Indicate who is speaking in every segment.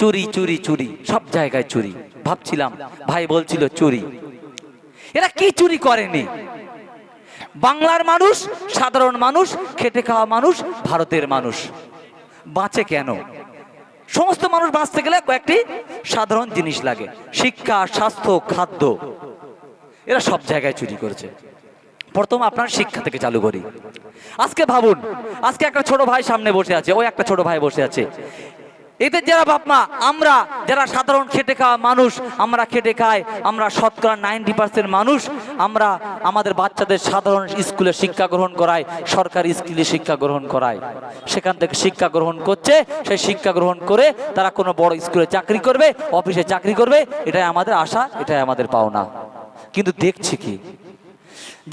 Speaker 1: চুরি চুরি চুরি, সব জায়গায় চুরি। ভাবছিলাম, ভাই বলছিল চুরি, এরা কি চুরি করেনি? বাংলার মানুষ, সাধারণ মানুষ, খেটে খাওয়া মানুষ, ভারতের মানুষ বাঁচে কেন? সমস্ত মানুষ বাঁচতে গেলে কয়েকটি সাধারণ জিনিস লাগে, শিক্ষা, স্বাস্থ্য, খাদ্য। এরা সব জায়গায় চুরি করেছে। প্রথম আপনার শিক্ষা থেকে চালু করি। আজকে ভাবুন, আজকে একটা ছোট ভাই সামনে বসে আছে, ওই একটা ছোট ভাই বসে আছে। এদের যারা বাপ মা, আমরা যারা সাধারণ খেটে খাওয়া মানুষ, আমরা খেটে খাই, আমরা শতকরা 90% মানুষ, আমরা আমাদের বাচ্চাদের সাধারণ স্কুলে শিক্ষা গ্রহণ করাই, সরকারি স্কুলে শিক্ষা গ্রহণ করাই। সেখান থেকে শিক্ষা গ্রহণ করছে, সেই শিক্ষা গ্রহণ করে তারা কোনো বড় স্কুলে চাকরি করবে, অফিসে চাকরি করবে, এটাই আমাদের আশা, এটাই আমাদের পাওনা। কিন্তু দেখছি কি,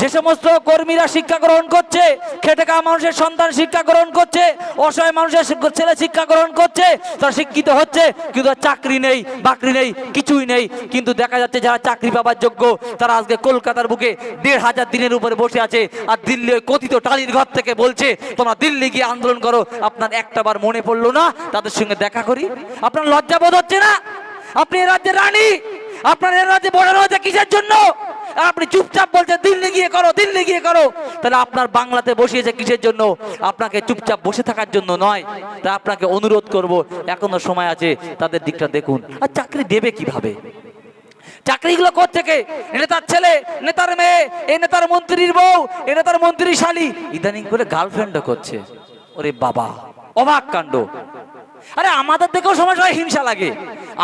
Speaker 1: যে সমস্ত কর্মীরা শিক্ষা গ্রহণ করছে, খেটে খাওয়া মানুষের সন্তান শিক্ষা গ্রহণ করছে, অসহায় মানুষের ছেলে শিক্ষা গ্রহণ করছে, তারা শিক্ষিত হচ্ছে, কিন্তু চাকরি নেই, বাকরি নেই, কিছুই নেই। কিন্তু দেখা যাচ্ছে যারা চাকরি পাবার যোগ্য, তারা আজকে কলকাতার বুকে 1,500 দিনের উপরে বসে আছে, আর দিল্লি ওই কথিত টালির ঘর থেকে বলছে তোমরা দিল্লি গিয়ে আন্দোলন করো। আপনার একটাবার মনে পড়লো না তাদের সঙ্গে দেখা করি? আপনার লজ্জা বোধ হচ্ছে না? আপনি এ রাজ্যের রানী, আপনার এ রাজ্যে বড় হয়েছে কিসের জন্য? আপনি চুপচাপ বলছেন দিল্লি গিয়ে করো, দিল্লি গিয়ে করো। তাহলে আপনার বাংলাতে বসিয়েছে কিসের জন্য? আপনাকে চুপচাপ বসে থাকার জন্য নয়। তা আপনাকে অনুরোধ করব, এখনো সময় আছে, তাদের দিকটা দেখুন। আর চাকরি দেবে কিভাবে? চাকরিগুলো কোত্থেকে? নেতার ছেলে, নেতার মেয়ে, এ নেতার মন্ত্রীর বউ, এ নেতার মন্ত্রীর শালী, ইদানিং করে গার্লফ্রেন্ডও করছে। ওরে বাবা, অবাক কাণ্ড। আরে আমাদের দেখেও সময় সময় হিংসা লাগে।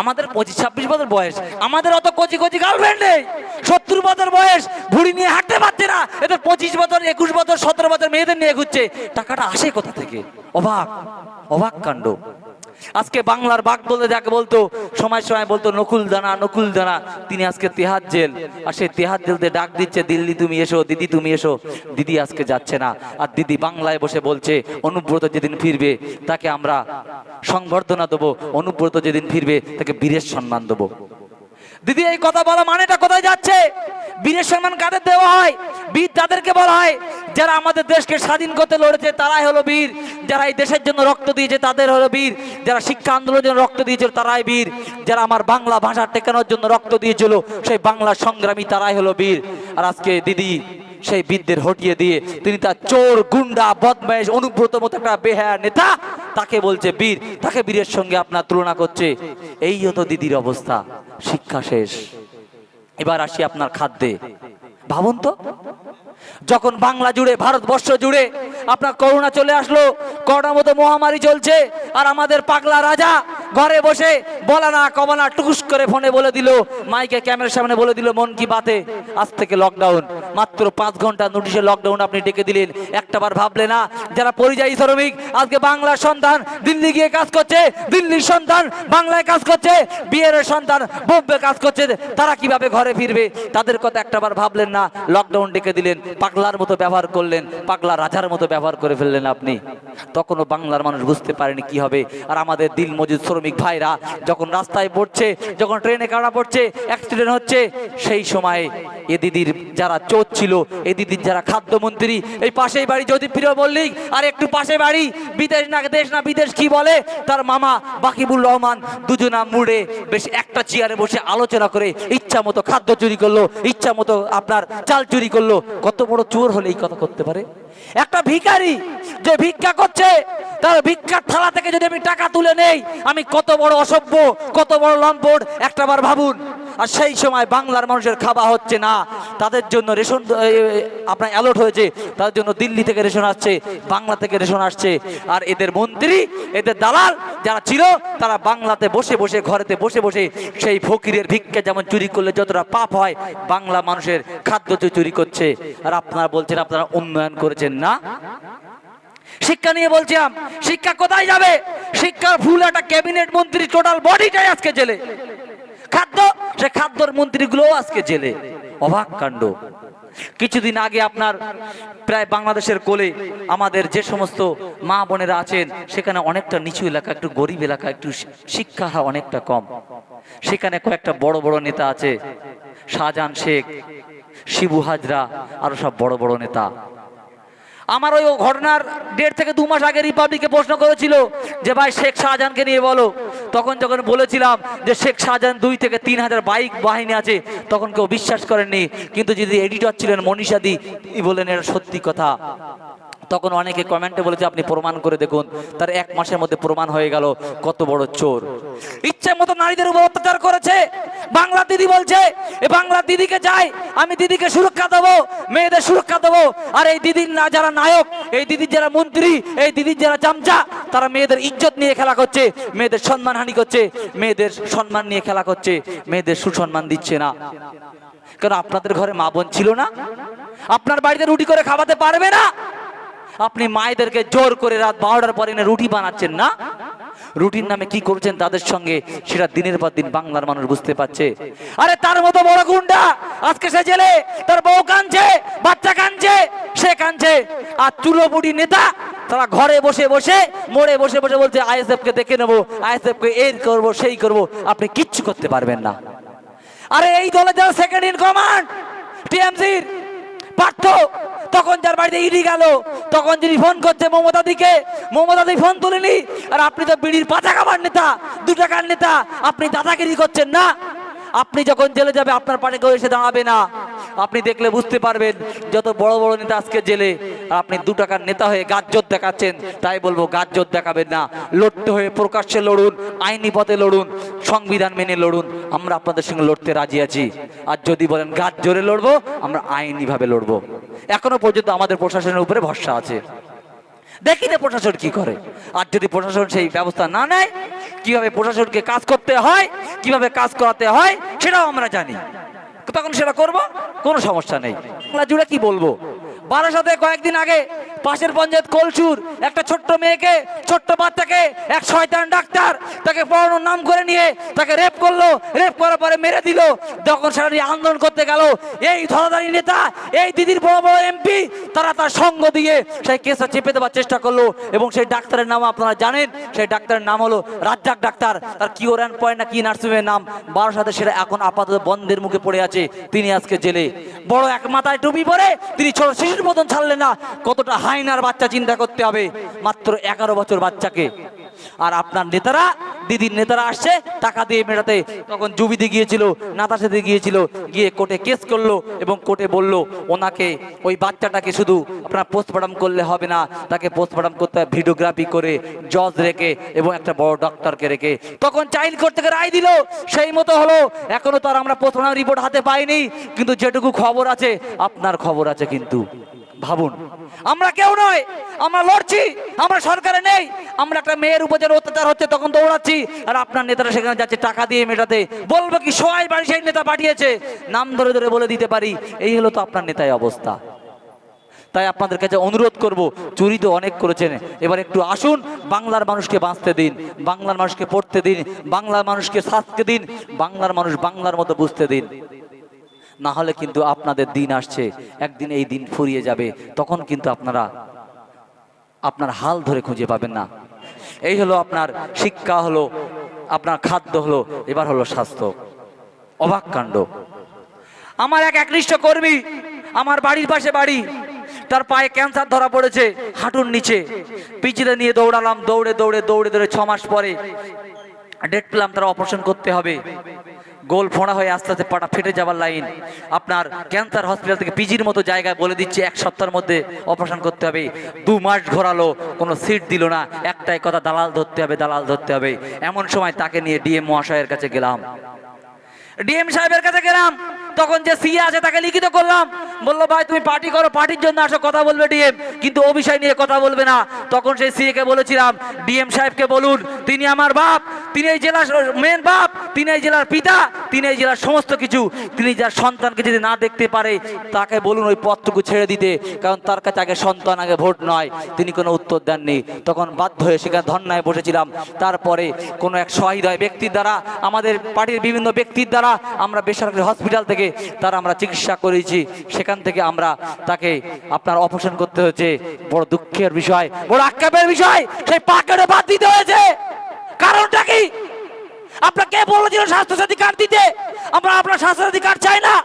Speaker 1: আমাদের 25-26 বছর বয়স, আমাদের অত কচি কচি গার্লফ্রেন্ড নেই। 70 বছর বয়স, ভুড়ি নিয়ে হাঁটতে পারছে না। এদের 25 বছর, 21 বছর, 17 বছর মেয়েদের নিয়ে ঘুরছে। টাকাটা আসে কোথা থেকে? অবাক, অবাক কাণ্ড। আজকে বাংলার বাঘ বলতে যাকে বলতো, সময় সময় বলতো নকুল দানা, নকুল দানা, তিনি আজকে তেহাত জেল। আর সেই তেহাত জেলতে ডাক দিচ্ছে, দিল্লি তুমি এসো, দিদি তুমি এসো। দিদি আজকে যাচ্ছে না। আর দিদি বাংলায় বসে বলছে অনুব্রত যেদিন ফিরবে তাকে আমরা সংবর্ধনা দেবো, অনুব্রত যেদিন ফিরবে তাকে বীরের সম্মান দেবো। দিদি এই কথা বলা মানেটা কোথায় যাচ্ছে? বীরের সম্মান কাদের দেওয়া হয়? বীর তাদেরকে বলা হয় যারা আমাদের দেশকে স্বাধীন করতে লড়েছে, তারাই হলো বীর। যারা এই দেশের জন্য রক্ত দিয়েছে তাদের হলো বীর। যারা শিক্ষা আন্দোলনের জন্য রক্ত দিয়েছিল তারাই বীর। যারা আমার বাংলা ভাষা টেকানোর জন্য রক্ত দিয়েছিল, সেই বাংলা সংগ্রামী, তারাই হলো বীর। আর আজকে দিদি সেই বীরদের হটিয়ে দিয়ে তিনি তার চোর, গুন্ডা, বদমাইশ অনুব্রত মতো একটা বেহায়া নেতা, তাকে বলছে বীর, তাকে বীরের সঙ্গে আপনার তুলনা করছে। এই হতো দিদির অবস্থা। শিক্ষা শেষ, এবার আসি আপনার খাদ্যে। ভাবুন তো, যখন বাংলা জুড়ে, ভারতবর্ষ জুড়ে আপনার করোনা চলে আসলো, করোনার মতো মহামারী চলছে, আর আমাদের পাগলা রাজা ঘরে বসে বলা না কবা না টুকুস করে ফোনে বলে দিল, মাইকে ক্যামেরার সামনে বলে দিল মন কি বাতে, আজ থেকে লকডাউন। মাত্র 5 ঘন্টা নোটিশে লকডাউন আপনি ডেকে দিলেন। একটাবার ভাবলে না যারা পরিযায়ী শ্রমিক আজকে বাংলার সন্তান দিল্লি গিয়ে কাজ করছে, দিল্লির সন্তান বাংলায় কাজ করছে, বিহারের সন্তান বোম্বে কাজ করছে, তারা কিভাবে ঘরে ফিরবে? তাদের কথা একটাবার ভাবলেন না? লকডাউন ডেকে দিলেন, পাগলার মতো ব্যবহার করলেন, পাগলা রাজার মতো ব্যবহার করে ফেললেন আপনি। তখনও বাংলার মানুষ বুঝতে পারেনি কি হবে। আর আমাদের দিল মজুদ শ্রমিক ভাইরা যখন রাস্তায় পড়ছে, যখন ট্রেনে কাটা পড়ছে, অ্যাক্সিডেন্ট হচ্ছে, সেই সময় এ দিদির যারা চোর ছিল, এ দিদির যারা খাদ্যমন্ত্রী, এই পাশেই বাড়ি জ্যোতিপ্রিয় মল্লিক, আর একটু পাশে বাড়ি বিদেশ না দেশ না বিদেশ কি বলে তার মামা বাকিবুর রহমান, দুজনা মুড়ে বেশ একটা চেয়ারে বসে আলোচনা করে ইচ্ছা মতো খাদ্য চুরি করলো, ইচ্ছা মতো আপনার চাল চুরি করলো। কত বড় চোর হলে এই কথা করতে পারে? একটা ভিখারি যে ভিক্ষা করছে, তার ভিক্ষার থালা থেকে যদি আমি টাকা তুলে নেই, আমি কত বড় অসভ্য, কত বড় লম্পট, একটাবার ভাবুন। আর সেই সময় বাংলার মানুষের খাওয়া হচ্ছে না, তাদের জন্য রেশন আপনার অ্যালার্ট হয়েছে, তাদের জন্য দিল্লি থেকে রেশন আসছে, বাংলা থেকে রেশন আসছে। আর এদের মন্ত্রী, এদের দালাল যারা ছিল, তারা বাংলাতে বসে বসে, ঘরেতে বসে বসে সেই ফকিরের ভিক্ষা যেমন চুরি করলে যতটা পাপ হয়, বাংলা মানুষের খাদ্য চুরি করছে। আর আপনারা বলছেন আপনারা উন্নয়ন করেছেন না। শিক্ষা নিয়ে বলছিলাম, শিক্ষা কোথায় যাবে? শিক্ষার ফুল একটা ক্যাবিনেট মন্ত্রী টোটাল বডিটাই আজকে জেলে। খাদ্য, সে খাদ্যর মন্ত্রীগুলো আজকে জেলে। অবাক কাণ্ড। কিছুদিন আগে আপনার প্রায় বাংলাদেশের কোলে আমাদের যে সমস্ত মা বোনেরা আছেন, সেখানে অনেকটা নিচু এলাকা, একটু গরিব এলাকা, একটু শিক্ষা অনেকটা কম। সেখানে কয়েকটা বড় বড় নেতা আছে, শাহজাহান শেখ, শিবু হাজরা, আরো সব বড় বড় নেতা। আমার ওই ঘটনার 1.5 থেকে 2 মাস আগে রিপাবলিকে প্রশ্ন করেছিল যে ভাই শেখ শাহজাহানকে নিয়ে বলো, তখন যখন বলেছিলাম যে শেখ শাহজাহান 2 থেকে 3,000 বাইক বাহিনী আছে, তখন কেউ বিশ্বাস করেননি। কিন্তু যদি এডিটর ছিলেন মনীষাদি, তিনি বলেন এটা সত্যি কথা। তখন অনেকে কমেন্টে বলেছে আপনি প্রমাণ করে দেখুন। তার 1 মাসের মধ্যে প্রমাণ হয়ে গেল কত বড় চোর। ইচ্ছে মতো নারীদের উপর অত্যাচার করেছে। বাংলা দিদি বলছে এ বাংলা দিদিকে যাই, আমি দিদিকে সুরক্ষা দেবো, মেয়েদের সুরক্ষা দেবো। আর এই দিদির যারা নায়ক, এই দিদির যারা মন্ত্রী, এই দিদির যারা চামচা, তারা মেয়েদের ইজ্জত নিয়ে খেলা করছে, মেয়েদের সম্মানহানি করছে, মেয়েদের সম্মান নিয়ে খেলা করছে, মেয়েদের সুসম্মান দিচ্ছে না। কারণ আপনাদের ঘরে মা বোন ছিল না? আপনার বাড়িতে রুটি করে খাওয়াতে পারবে না? আপনি মায়েদেরকে জোর করে রাত 12টার পর এনে রুটি বানাচ্ছেন না? রুটির নামে কি করছেন তাদের সঙ্গে, সেটা দিনের পর দিন বাংলার মানুষ বুঝতে পারছে। আরে তার মতো বড় গুন্ডা আজকে সে জেলে, তার বউ কাঁদছে, বাচ্চা কাঁদছে, সে কাঁদছে। আর চুলোপুটি নেতা তারা ঘরে বসে বসে, মোড়ে বসে বসে বলছে আইএসএফ কে দেখে নেবো, আইএসএফ কে এই করবো সেই করবো। আপনি কিচ্ছু করতে পারবেন না। আরে এই দলে যারা সেকেন্ড ইন কমান্ড টিএমসির পার্থ, তখন যার বাড়িতে ইডি গেল, তখন যিনি ফোন করছে মমতা দিকে, মমতা দি ফোন তুলেনি। আর আপনি তো বিড়ির পাতা খাবার নেতা, 2 টাকার নেতা, আপনি দাদাগিরি করছেন না? আপনি যখন জেলে যাবে আপনার পাশে কেউ এসে দাঁড়াবে না। আপনি দেখলে বুঝতে পারবেন যত বড় বড় নেতা আজকে জেলে, আর আপনি 2 টাকার নেতা হয়ে গাজ্জত দেখাচ্ছেন। তাই বলবো গাজ্জত দেখাবেন না, লড়তে হয়ে প্রকাশ্যে লড়ুন, আইনি পথে লড়ুন, সংবিধান মেনে লড়ুন। আমরা আপনাদের সঙ্গে লড়তে রাজি আছি। আর যদি বলেন গাছ জোরে লড়বো, আমরা আইনি ভাবে লড়বো। এখনো পর্যন্ত আমাদের প্রশাসনের উপরে ভরসা আছে, দেখি না প্রশাসন কি করে। আর যদি প্রশাসন সেই ব্যবস্থা না নেয়, কিভাবে প্রশাসনকে কাজ করতে হয়, কিভাবে কাজ করাতে হয়, সেটাও আমরা জানি, তখন সেটা করব, কোনো সমস্যা নেই। বাংলা জুড়ে কি বলবো, বারাসাতে কয়েকদিন আগে পাশের পঞ্চায়েত কলসুর একটা ছোট্ট মেয়েকে, ছোট্ট বাচ্চাকে এক শয়তান ডাক্তার তাকে পড়ানোর নাম করে নিয়ে তাকে রেপ করলো, রেপ করার পরে মেরে দিল। যখন সেটা নিয়ে আন্দোলন করতে গেল, এই ধরাধারী নেতা, এই দিদির বড় বড় এমপি, তারা তার সঙ্গ দিয়ে সেই কেসটা চেপে দেওয়ার চেষ্টা করলো। এবং সেই ডাক্তারের নাম আপনারা জানেন, সেই ডাক্তারের নাম হলো রাজ্জাক ডাক্তার। তার কিওরান পয়েন্ট না কি নার্সিংয়ের নাম, বারাসাতে সেটা এখন আপাতত বন্ধের মুখে পড়ে আছে। তিনি আজকে জেলে। বড় এক মাথায় টুপি পরে তিনি ছোট শিশুর মতন ছাড়লেন না। কতটা হাইনার বাচ্চা চিন্তা করতে হবে, মাত্র 11 বছর বাচ্চাকে। আর আপনার নেতারা, দিদির নেতারা আসছে টাকা দিয়ে মেটাতে। তখন জুবিতে গিয়েছিল, নাতাশাতে গিয়েছিল, গিয়ে কোর্টে কেস করলো এবং কোর্টে বলল ওনাকে, ওই বাচ্চাটাকে শুধু আপনার পোস্টমর্টম করলে হবে না, তাকে পোস্টমর্টম করতে হবে ভিডিওগ্রাফি করে, জজ রেখে এবং একটা বড় ডক্টরকে রেখে। তখন চাইল্ড কোর্ট থেকে রায় দিল, সেই মতো হলো। এখনো তো আর আমরা পোস্টমর্টম রিপোর্ট হাতে পাইনি, কিন্তু যেটুকু খবর আছে, আপনার খবর আছে। কিন্তু ভাবুন, আমরা কেউ নয়, আমরা লড়ছি, আমরা সরকারে নেই, আমরা একটা মেয়ের উপর যারা অত্যাচার হচ্ছে তখন দৌড়াচ্ছি। আর আপনার নেতারা সেখানে যাচ্ছে টাকা দিয়ে মেটাতে। বলবো কি সবাই বাড়ি সেই নেতা পাঠিয়েছে, নাম ধরে ধরে বলে দিতে পারি। এই হলো তো আপনার নেতাই অবস্থা। তাই আপনাদের কাছে অনুরোধ করব, চুরি তো অনেক করেছেন, এবার একটু আসুন, বাংলার মানুষকে বাঁচতে দিন, বাংলার মানুষকে পড়তে দিন, বাংলার মানুষকে সাজতে দিন, বাংলার মানুষ বাংলার মতো বুঝতে দিন। না হলে কিন্তু আপনাদের দিন আসছে, একদিন এই দিন ফুরিয়ে যাবে, তখন কিন্তু আপনারা আপনার হাল ধরে খুঁজে পাবেন না। এই হলো আপনার শিক্ষা, হলো আপনার খাদ্য, হলো এবার হলো স্বাস্থ্য। অবাক কাণ্ড। আমার এক একনিষ্ঠ কর্মী, আমার বাড়ির পাশে বাড়ি, তার পায়ে ক্যান্সার ধরা পড়েছে, হাঁটুর নিচে। পিছিয়ে নিয়ে দৌড়ালাম, দৌড়ে দৌড়ে দৌড়ে দৌড়ে 6 মাস পরে ডেট পেলাম, তারা অপারেশন করতে হবে। গোল ফোঁড়া হয়ে আস্তে আস্তে পাটা ফেটে যাওয়ার লাইন। আপনার ক্যান্সার হসপিটাল থেকে পিজির মতো জায়গায় বলে দিচ্ছে 1 সপ্তাহের মধ্যে অপারেশন করতে হবে। 2 মাস ঘোরালো, কোনো সিট দিল না, একটাই কথা, দালাল ধরতে হবে, দালাল ধরতে হবে। এমন সময় তাকে নিয়ে ডিএম মহাশয়ের কাছে গেলাম। ডিএম সাহেবের কাছে গেলাম, তখন যে সিএ আছে তাকে লিখিত করলাম। বললো ভাই তুমি পার্টি করো, পার্টির জন্য আসো, কথা বলবে ডিএম, কিন্তু ও বিষয় নিয়ে কথা বলবে না। তখন সেই সিএ কে বলেছিলাম, ডিএম সাহেবকে বলুন তিনি আমার বাপ, তিনি এই জেলার মেন বাপ, তিনি এই জেলার পিতা, তিনি এই জেলার সমস্ত কিছু। তিনি যার সন্তানকে যদি না দেখতে পারে তাকে বলুন ওই পদটুকু ছেড়ে দিতে, কারণ তার কাছে আগে সন্তান, আগে ভোট নয়। তিনি কোনো উত্তর দেননি। তখন বাধ্য হয়ে সেখানে ধর্নায় বসেছিলাম। তারপরে কোনো এক সহৃদয় ব্যক্তির দ্বারা, আমাদের পার্টির বিভিন্ন ব্যক্তির দ্বারা আমরা বেসরকারি হসপিটাল থেকে তার আমরা চিকিৎসা করেছি। সেখান থেকে আমরা তাকে আপনার অপারেশন করতে হয়েছে। বড় দুঃখের বিষয়, বড় আক্ষেপের বিষয়, সেই পাকেটে বাদ দিতে হয়েছে। কারণটা কি? আপনাকে বলেছিল স্বাস্থ্যসাথী কার্ড দিতে, আমরা আপনার স্বাস্থ্যসাথী কার্ড চাই না।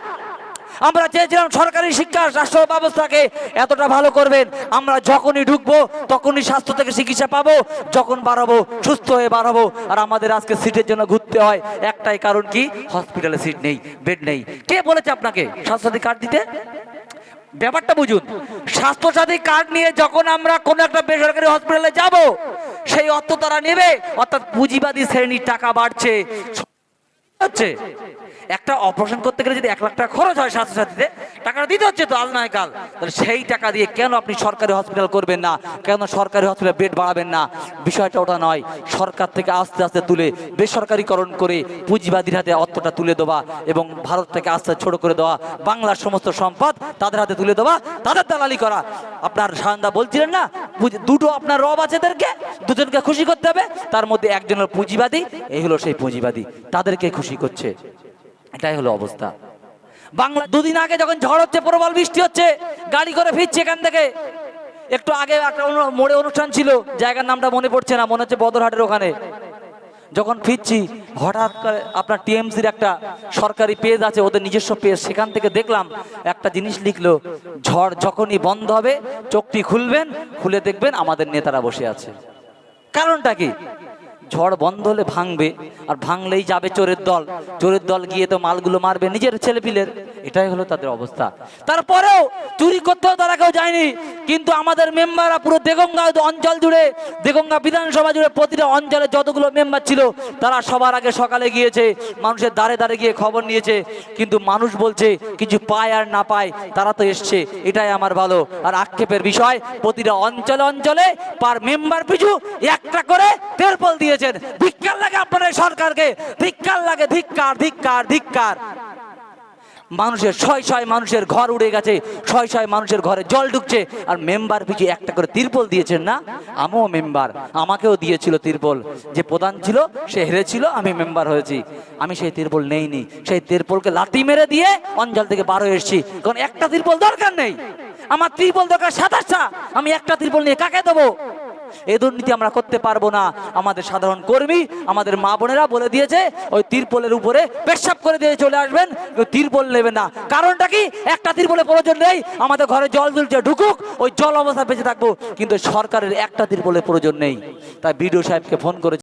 Speaker 1: আমরা চেয়েছিলাম সরকারি শিক্ষা রাষ্ট্র ব্যবস্থাকে এতটা ভালো করবেন, আমরা যখনই ঢুকবো তখনই স্বাস্থ্য থেকে চিকিৎসা পাবো, যখন বাড়াবো সুস্থ হয়ে বাড়াবো। আর আমাদের আজকে সিটের জন্য ঘুরতে হয়, একটাই কারণ কি, হসপিটালে সিট নেই, বেড নেই। কে বলেছে আপনাকে স্বাস্থ্যসাথী কার্ড দিতে? ব্যাপারটা বুঝুন। স্বাস্থ্যসাথী কার্ড নিয়ে যখন আমরা কোনো একটা বেসরকারি হসপিটালে যাব, সেই অর্থ তারা নেবে, অর্থাৎ পুঁজিবাদী শ্রেণীর টাকা বাড়ছে হচ্ছে। একটা অপারেশন করতে গেলে যদি 1 লাখ টাকা খরচ হয় স্বাস্থ্যসাথীতে, টাকাটা দিতে হচ্ছে তো আজ নয় কাল। তাহলে সেই টাকা দিয়ে কেন আপনি সরকারি হসপিটাল করবেন না, কেন সরকারি হসপিটালে বেড বাড়াবেন না? বিষয়টা ওটা নয়। সরকার থেকে আস্তে আস্তে তুলে বেসরকারিকরণ করে পুঁজিবাদীর হাতে অর্থটা তুলে দেওয়া এবং ভারত থেকে আস্তে ছোট করে দেওয়া, বাংলার সমস্ত সম্পদ তাদের হাতে তুলে দেওয়া, তাদের দালালি করা। আপনার সায়নদা বলছিলেন না, দুটো আপনার রব আছে, এদেরকে দুজনকে খুশি করতে হবে, তার মধ্যে একজন হলো পুঁজিবাদী, এই হলো সেই পুঁজিবাদী, তাদেরকে খুশি করছে। এটাই হলো অবস্থা। বাংলা দুদিন আগে যখন ঝড় হচ্ছে, প্রবল বৃষ্টি হচ্ছে, গাড়ি করে ফিরছি এখান থেকে, একটু আগে একটা মোড়ে অনুষ্ঠান ছিল, জায়গার নামটা মনে পড়ছে না, মনে হচ্ছে বদরহাটের ওখানে। যখন ফিরছি হঠাৎ করে আপনার টিএমসির একটা সরকারি পেজ আছে, ওদের নিজস্ব পেজ, সেখান থেকে দেখলাম একটা জিনিস লিখলো, ঝড় যখনই বন্ধ হবে চোখটি খুলবেন, খুলে দেখবেন আমাদের নেতারা বসে আছে। কারণটা কি? ঝড় বন্ধ হলে ভাঙবে, আর ভাঙলেই যাবে চোরের দল, চোরের দল গিয়ে তো মালগুলো মারবে নিজের ছেলেপিলের। এটাই হলো তাদের অবস্থা। তারপরেও চুরি করতেও তারা কেউ যায়নি, কিন্তু আমাদের মেম্বাররা পুরো দেগঙ্গা অঞ্চল জুড়ে, দেগঙ্গা বিধানসভা জুড়ে প্রতিটা অঞ্চলে যতগুলো মেম্বার ছিল তারা সবার আগে সকালে গিয়েছে, মানুষের দ্বারে দ্বারে গিয়ে খবর নিয়েছে। কিন্তু মানুষ বলছে কিছু পায় আর না পায়, তারা তো এসছে, এটাই আমার ভালো। আর আক্ষেপের বিষয়, প্রতিটা অঞ্চলে অঞ্চলে পার মেম্বার পিছু একটা করে তেরপল দিয়ে। ধিক্কার লাগে আপনাদের সরকারকে, ধিক্কার লাগে, ধিক্কার ধিক্কার ধিক্কার। মানুষের শয় মানুষের ঘর উড়ে গেছে, শয় মানুষের ঘরে জল ঢুকছে, আর মেম্বার পিছু একটা করে তিরপল দিয়েছেন না? আমিও মেম্বার, আমাকেও দিয়েছিল তিরপল। যে প্রধান ছিল সে হেরেছিল, আমি মেম্বার হয়েছি, আমি সেই তিরপল নেইনি, সেই তিরপলকে লাঠি মেরে দিয়ে অঞ্চল থেকে বার হয়ে এসেছি। কারণ একটা তিরপল দরকার নেই, আমার তিরপল দরকার 27টা, আমি একটা তিরপল নিয়ে কাকে দেবো? এই দুর্নীতি আমরা করতে পারবো না। আমাদের সাধারণ কর্মী, আমাদের মা বোনেরা বলে দিয়েছে, ওই তিরপলের উপরে পেশাব করে দিয়ে চলে আসবেন, তিরপল নেবেন না। কারণটা কি? একটা তিরপলের প্রয়োজন নেই, আমাদের ঘরে জল তুলছে, ঢুকুক, ওই জল অবস্থা বেঁচে থাকবো, কিন্তু সরকারের একটা তিরপলের প্রয়োজন নেই। তাই বিডিও সাহেবকে ফোন করে